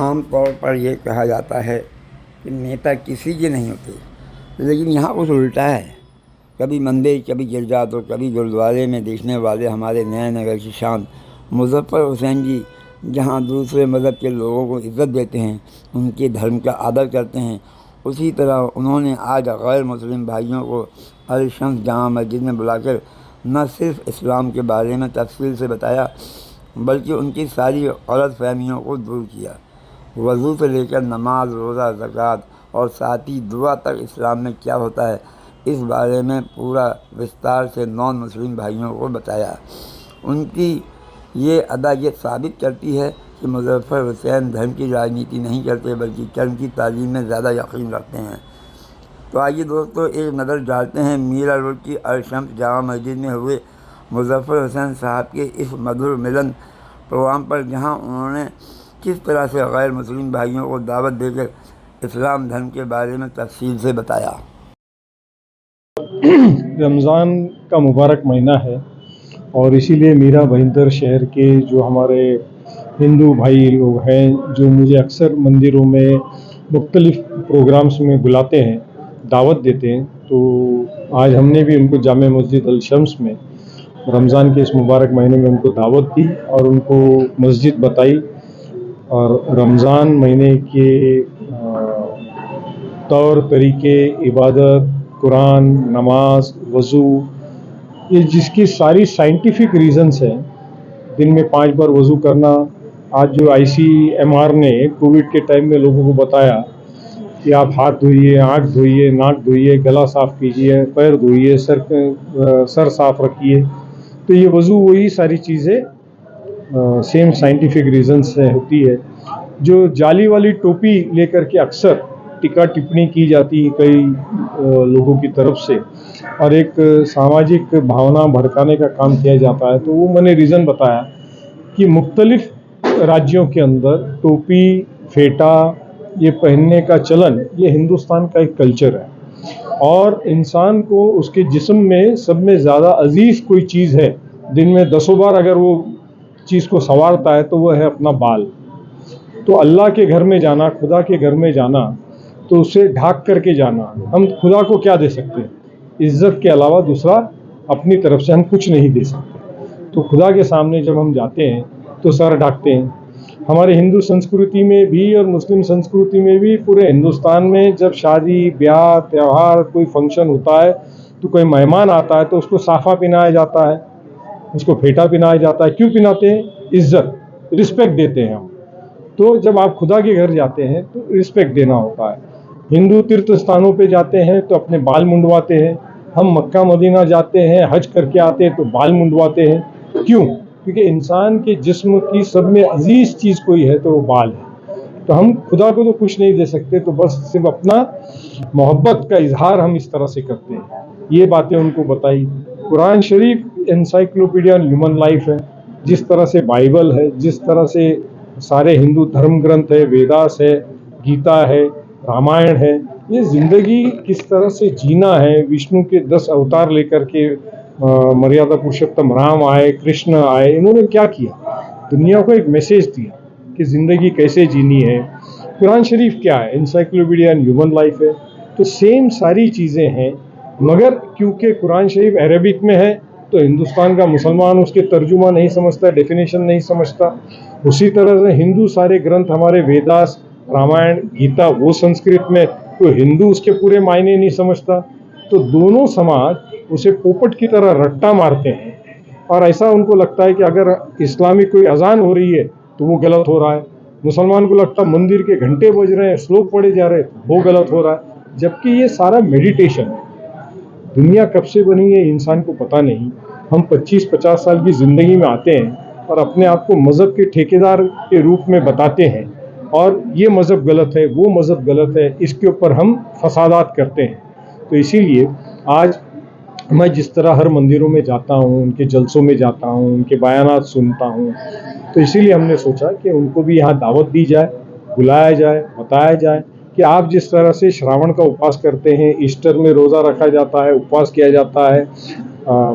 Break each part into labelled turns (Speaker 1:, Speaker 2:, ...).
Speaker 1: आम तौर पर यह कहा जाता है कि नेता किसी के नहीं होते, लेकिन यहाँ कुछ उल्टा है। कभी मंदिर, कभी गिरजा तो कभी गुरुद्वारे में देखने वाले हमारे नए नगर की शान मुज़फ़्फ़र हुसैन जी जहाँ दूसरे मज़हब के लोगों को इज़्ज़त देते हैं, उनके धर्म का आदर करते हैं, उसी तरह उन्होंने आज गैर मुस्लिम भाइयों को अल शम्स जामा मस्जिद में बुलाकर न सिर्फ इस्लाम के बारे में तफसील से बताया, बल्कि उनकी सारी गलत फहमियों को दूर किया। वज़ू से लेकर नमाज, रोज़ा, ज़कात और साथ ही दुआ तक इस्लाम में क्या होता है, इस बारे में पूरा विस्तार से नॉन मुस्लिम भाइयों को बताया। उनकी ये अदा ये साबित करती है कि मुज़फ़्फ़र हुसैन धर्म की राजनीति नहीं करते, बल्कि कर्म की तालीम में ज़्यादा यकीन रखते हैं। तो आइए दोस्तों, एक नज़र डालते हैं मीरा रोड की अल शम्स जामा मस्जिद में हुए मुज़फ़्फ़र हुसैन साहब के इस मधुर मिलन प्रोग्राम पर, जहां उन्होंने किस तरह से गैर मुस्लिम भाइयों को दावत देकर इस्लाम धर्म के बारे में तफसील से बताया।
Speaker 2: रमज़ान का मुबारक महीना है और इसीलिए मीरा भाईंदर शहर के जो हमारे हिंदू भाई लोग हैं, जो मुझे अक्सर मंदिरों में मुख्तलिफ़ प्रोग्राम्स में बुलाते हैं, दावत देते हैं, तो आज हमने भी उनको जामे मस्जिद अल शम्स में रमज़ान के इस मुबारक महीने में उनको दावत दी और उनको मस्जिद बताई और रमज़ान महीने के तौर तरीके, इबादत, कुरान, नमाज, वज़ू, ये जिसकी सारी साइंटिफिक रीज़न्स हैं, दिन में 5 बार वज़ू करना। आज जो ICMR ने कोविड के टाइम में लोगों को बताया कि आप हाथ धोइए, आँख धोइए, नाक धोइए, गला साफ़ कीजिए, पैर धोइए, सर साफ़ रखिए, तो ये वज़ू वही सारी चीज़ें सेम साइंटिफिक रीज़न से होती है। जो जाली वाली टोपी लेकर के अक्सर टीका टिप्पणी की जाती है कई लोगों की तरफ से और एक सामाजिक भावना भड़काने का काम किया जाता है, तो वो मैंने रीज़न बताया कि मुख्तलिफ राज्यों के अंदर टोपी, फेटा ये पहनने का चलन ये हिंदुस्तान का एक कल्चर है और इंसान को उसके जिस्म में सब में ज़्यादा अजीज़ कोई चीज़ है, दिन में 10 बार अगर वो चीज़ को संवारता है तो वह है अपना बाल। तो अल्लाह के घर में जाना, खुदा के घर में जाना, तो उसे ढाक करके जाना। हम खुदा को क्या दे सकते हैं? इज़्ज़त के अलावा दूसरा अपनी तरफ से हम कुछ नहीं दे सकते। तो खुदा के सामने जब हम जाते हैं तो सर ढाकते हैं। हमारे हिंदू संस्कृति में भी और मुस्लिम संस्कृति में भी, पूरे हिंदुस्तान में जब शादी, ब्याह, त्यौहार, कोई फंक्शन होता है तो कोई मेहमान आता है तो उसको साफ़ा पहनाया जाता है, उसको फेटा पहनाया जाता है। क्यों पहनाते हैं? इज़्ज़त, रिस्पेक्ट देते हैं हम। तो जब आप खुदा के घर जाते हैं तो रिस्पेक्ट देना होता है। हिंदू तीर्थ स्थानों पे जाते हैं तो अपने बाल मुंडवाते हैं। हम मक्का मदीना जाते हैं, हज करके आते हैं तो बाल मुंडवाते हैं। क्यों? क्योंकि इंसान के जिस्म की सब में अजीज चीज़ कोई है तो वो बाल है। तो हम खुदा को तो कुछ नहीं दे सकते, तो बस सिर्फ अपना मोहब्बत का इजहार हम इस तरह से करते हैं। ये बातें उनको बताई। कुरान शरीफ एनसाइक्लोपीडिया ह्यूमन लाइफ है, जिस तरह से बाइबल है, जिस तरह से सारे हिंदू धर्म ग्रंथ है, वेदास है, गीता है, रामायण है, ये ज़िंदगी किस तरह से जीना है। विष्णु के 10 अवतार लेकर के मर्यादा पुरुषोत्तम राम आए, कृष्ण आए, इन्होंने क्या किया? दुनिया को एक मैसेज दिया कि ज़िंदगी कैसे जीनी है। कुरान शरीफ क्या है? एनसाइक्लोपीडिया ह्यूमन लाइफ है। तो सेम सारी चीज़ें हैं, मगर क्योंकि कुरान शरीफ अरबिक में है तो हिंदुस्तान का मुसलमान उसके तर्जुमा नहीं समझता, डेफिनेशन नहीं समझता। उसी तरह से हिंदू सारे ग्रंथ हमारे वेदास, रामायण, गीता वो संस्कृत में, तो हिंदू उसके पूरे मायने नहीं समझता। तो दोनों समाज उसे पोपट की तरह रट्टा मारते हैं और ऐसा उनको लगता है कि अगर इस्लामिक कोई अजान हो रही है तो वो गलत हो रहा है, मुसलमान को लगता है मंदिर के घंटे बज रहे हैं, श्लोक पढ़े जा रहे हैं, वो गलत हो रहा है। जबकि ये सारा मेडिटेशन है। दुनिया कब से बनी है इंसान को पता नहीं। हम 25-50 साल की ज़िंदगी में आते हैं और अपने आप को मज़हब के ठेकेदार के रूप में बताते हैं और ये मज़हब गलत है, वो मज़हब गलत है, इसके ऊपर हम फसादात करते हैं। तो इसीलिए आज मैं जिस तरह हर मंदिरों में जाता हूँ, उनके जलसों में जाता हूँ, उनके बयानात सुनता हूँ, तो इसीलिए हमने सोचा कि उनको भी यहाँ दावत दी जाए, बुलाया जाए, बताया जाए कि आप जिस तरह से श्रावण का उपवास करते हैं, ईस्टर में रोज़ा रखा जाता है, उपवास किया जाता है,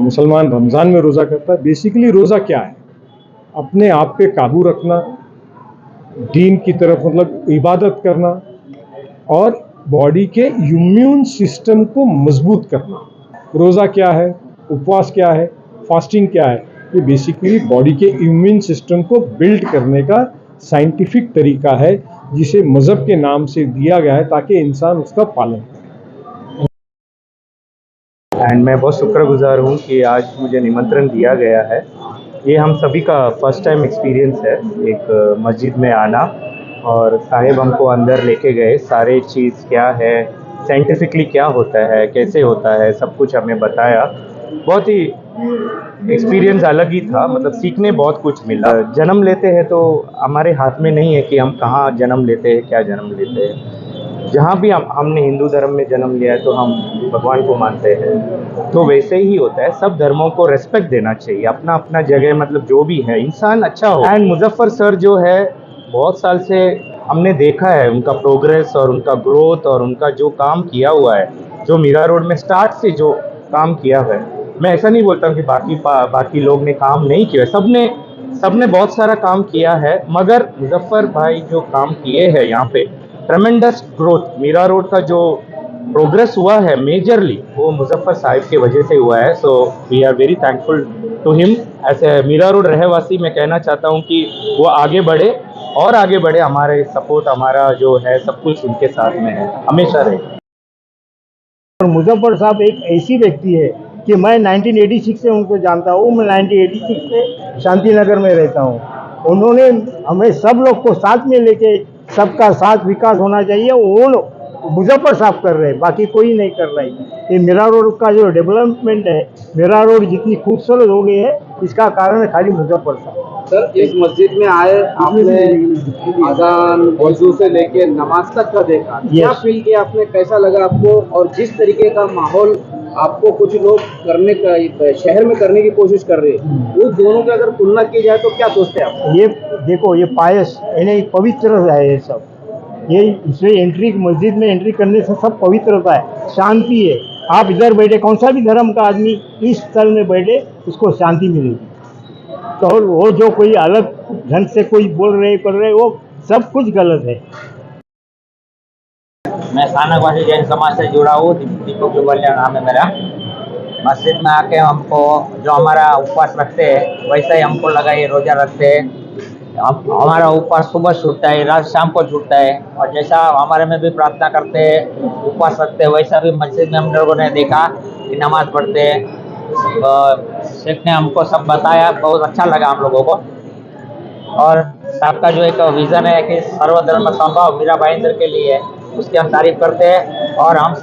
Speaker 2: मुसलमान रमज़ान में रोज़ा करता है। बेसिकली रोज़ा क्या है? अपने आप पे काबू रखना, दीन की तरफ, मतलब इबादत करना, और बॉडी के इम्यून सिस्टम को मजबूत करना। रोज़ा क्या है, उपवास क्या है, फास्टिंग क्या है, ये बेसिकली बॉडी के इम्यून सिस्टम को बिल्ड करने का साइंटिफिक तरीका है, जिसे मज़हब के नाम से दिया गया है ताकि इंसान उसका पालन करे।
Speaker 3: एंड मैं बहुत शुक्रगुजार हूँ कि आज मुझे निमंत्रण दिया गया है। ये हम सभी का फर्स्ट टाइम एक्सपीरियंस है एक मस्जिद में आना, और साहेब हमको अंदर लेके गए, सारे चीज़ क्या है, साइंटिफिकली क्या होता है, कैसे होता है, सब कुछ हमें बताया। बहुत ही एक्सपीरियंस अलग ही था, मतलब सीखने बहुत कुछ मिला। जन्म लेते हैं तो हमारे हाथ में नहीं है कि हम कहाँ जन्म लेते हैं, क्या जन्म लेते हैं। जहाँ भी हमने हिंदू धर्म में जन्म लिया है तो हम भगवान को मानते हैं, तो वैसे ही होता है। सब धर्मों को रेस्पेक्ट देना चाहिए, अपना अपना जगह, मतलब जो भी है इंसान अच्छा हो। एंड मुजफ्फर सर जो है, बहुत साल से हमने देखा है उनका प्रोग्रेस और उनका ग्रोथ और उनका जो काम किया हुआ है, जो मीरा रोड में स्टार्ट से जो काम किया हुआ है। मैं ऐसा नहीं बोलता हूँ कि बाकी लोग ने काम नहीं किया, सबने बहुत सारा काम किया है, मगर मुजफ्फर भाई जो काम किए हैं यहाँ पे, ट्रेमेंडस ग्रोथ, मीरा रोड का जो प्रोग्रेस हुआ है मेजरली, वो मुजफ्फर साहिब की वजह से हुआ है। So we are very thankful to him. ऐसे मीरा रोड रहवासी मैं कहना चाहता हूँ कि वो आगे बढ़े और आगे बढ़े, हमारे सपोर्ट, हमारा जो है सब कुछ उनके साथ में है, हमेशा रहे।
Speaker 4: और मुजफ्फर साहब एक ऐसी व्यक्ति है कि मैं 1986 से उनको जानता हूँ। मैं 1986 से शांति नगर में रहता हूँ। उन्होंने हमें सब लोग को साथ में लेके, सबका साथ विकास होना चाहिए, वो लोग मुजफ्फर साहब कर रहे हैं, बाकी कोई नहीं कर रहा है। ये मीरा रोड का जो डेवलपमेंट है, मीरा रोड जितनी खूबसूरत हो गई है, इसका कारण है खाली मुजफ्फर साहब।
Speaker 5: सर, इस मस्जिद में आए, आपने अजान वजू से लेके नमाज तक का देखा, क्या फील किया आपने, कैसा लगा आपको? और जिस तरीके का माहौल आपको कुछ लोग करने का शहर में करने की कोशिश कर रहे हैं, वो दोनों की अगर तुलना की जाए तो क्या सोचते हैं आप?
Speaker 4: ये देखो, ये पायस यानी पवित्र है ये सब। ये इसमें एंट्री, मस्जिद में एंट्री करने से सब पवित्रता है, शांति है। आप इधर बैठे, कौन सा भी धर्म का आदमी इस स्थल में बैठे, उसको शांति मिलेगी। तो वो जो कोई अलग ढंग से कोई बोल रहे कर रहे, वो सब कुछ गलत है।
Speaker 6: मैं स्थानकवासी जैन समाज से जुड़ा हूँ, दीपक जुबलिया नाम है मेरा। मस्जिद में आके हमको जो हमारा उपवास रखते हैं, वैसा ही हमको लगा ये रोज़ा रखते हैं। हमारा उपवास सुबह छूटता है, रात शाम को छूटता है, और जैसा हमारे में भी प्रार्थना करते हैं, उपवास रखते हैं, वैसा भी मस्जिद में हम लोगों ने देखा कि नमाज पढ़ते हैं। शेख ने हमको सब बताया, बहुत अच्छा लगा हम लोगों को। और साहब का जो एक विज़न है कि सर्वधर्म संभव मीरा भाईंदर के लिए, उसकी हम तारीफ करते हैं। और हम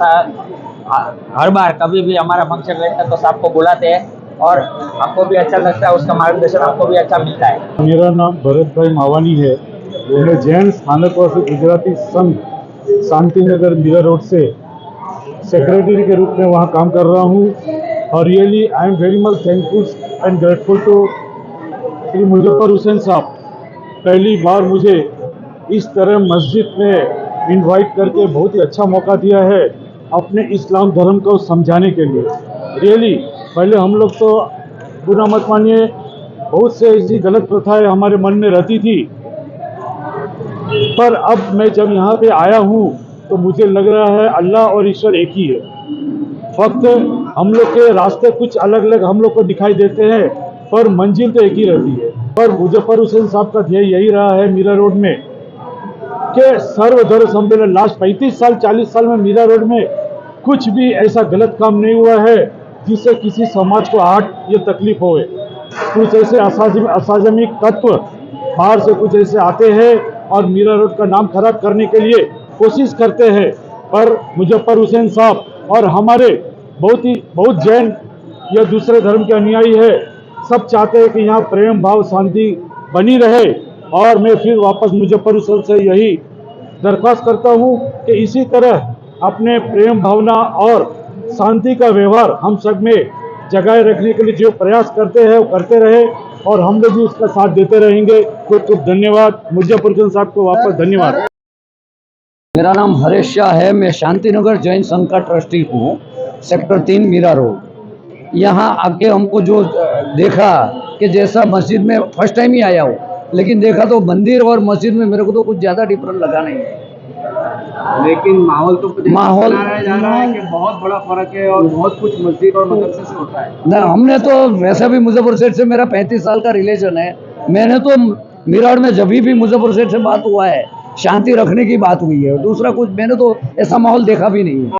Speaker 6: हर बार कभी भी हमारा फंक्शन रहता है तो साहब को बुलाते हैं, और हमको भी अच्छा लगता है, उसका मार्गदर्शन हमको भी अच्छा मिलता है।
Speaker 2: मेरा नाम भरत भाई मावानी है। मैं जैन स्थानकवासी गुजराती संघ शांतिनगर मीरा रोड से सेक्रेटरी के रूप में वहाँ काम कर रहा हूँ। और really I am very much thankful and grateful to Shri Muzaffar Hussain Sahab. पहली बार मुझे इस तरह मस्जिद में इनवाइट करके बहुत ही अच्छा मौका दिया है अपने इस्लाम धर्म को समझाने के लिए। रियली पहले हम लोग तो बुरा मत मानिए, बहुत से ऐसी गलत प्रथाएं हमारे मन में रहती थी, पर अब मैं जब यहाँ पे आया हूँ तो मुझे लग रहा है अल्लाह और ईश्वर एक ही है। फक्त हम लोग के रास्ते कुछ अलग अलग हम लोग को दिखाई देते हैं, पर मंजिल तो एक ही रहती है। और मुजफ्फर हुसैन साहब का ध्येय यही रहा है मीरा रोड में कि सर्वधर्म सम्मेलन। लास्ट 35 साल 40 साल में मीरा रोड में कुछ भी ऐसा गलत काम नहीं हुआ है जिससे किसी समाज को आहट या तकलीफ होए। कुछ ऐसे असाजमिक तत्व बाहर से कुछ ऐसे आते हैं और मीरा रोड का नाम खराब करने के लिए कोशिश करते हैं, पर मुजफ्फर हुसैन साहब और हमारे बहुत जैन या दूसरे धर्म के अनुयायी है, सब चाहते हैं कि यहाँ प्रेम भाव शांति बनी रहे। और मैं फिर वापस मुजफ्फर हुसैन से यही दरख्वास्त करता हूँ कि इसी तरह अपने प्रेम भावना और शांति का व्यवहार हम सब में जगाए रखने के लिए जो प्रयास करते हैं वो करते रहे, और हम लोग भी उसका साथ देते रहेंगे। खूब खूब धन्यवाद मुजफ्फर हुसैन साहब को, वापस धन्यवाद।
Speaker 7: मेरा नाम हरेश शाह है। मैं शांतिनगर जैन संघ का ट्रस्टी हूँ, सेक्टर 3 मीरा रोड। यहाँ आके हमको जो देखा कि जैसा मस्जिद में फर्स्ट टाइम ही आया हूँ, लेकिन देखा तो मंदिर और मस्जिद में मेरे को तो कुछ ज़्यादा डिफरेंस लगा नहीं है।
Speaker 5: लेकिन माहौल तो
Speaker 7: माहौल-
Speaker 5: बनाया जा रहा है कि बहुत बड़ा फर्क है और बहुत कुछ मस्जिद और मदरसे से होता है।
Speaker 7: ना, हमने तो वैसे भी मुजफ्फर सेठ से मेरा 35 साल का रिलेशन है। मैंने तो मेरठ में जब भी मुजफ्फर सेठ से बात हुआ है शांति रखने की बात हुई है, दूसरा कुछ मैंने तो ऐसा माहौल देखा भी नहीं है।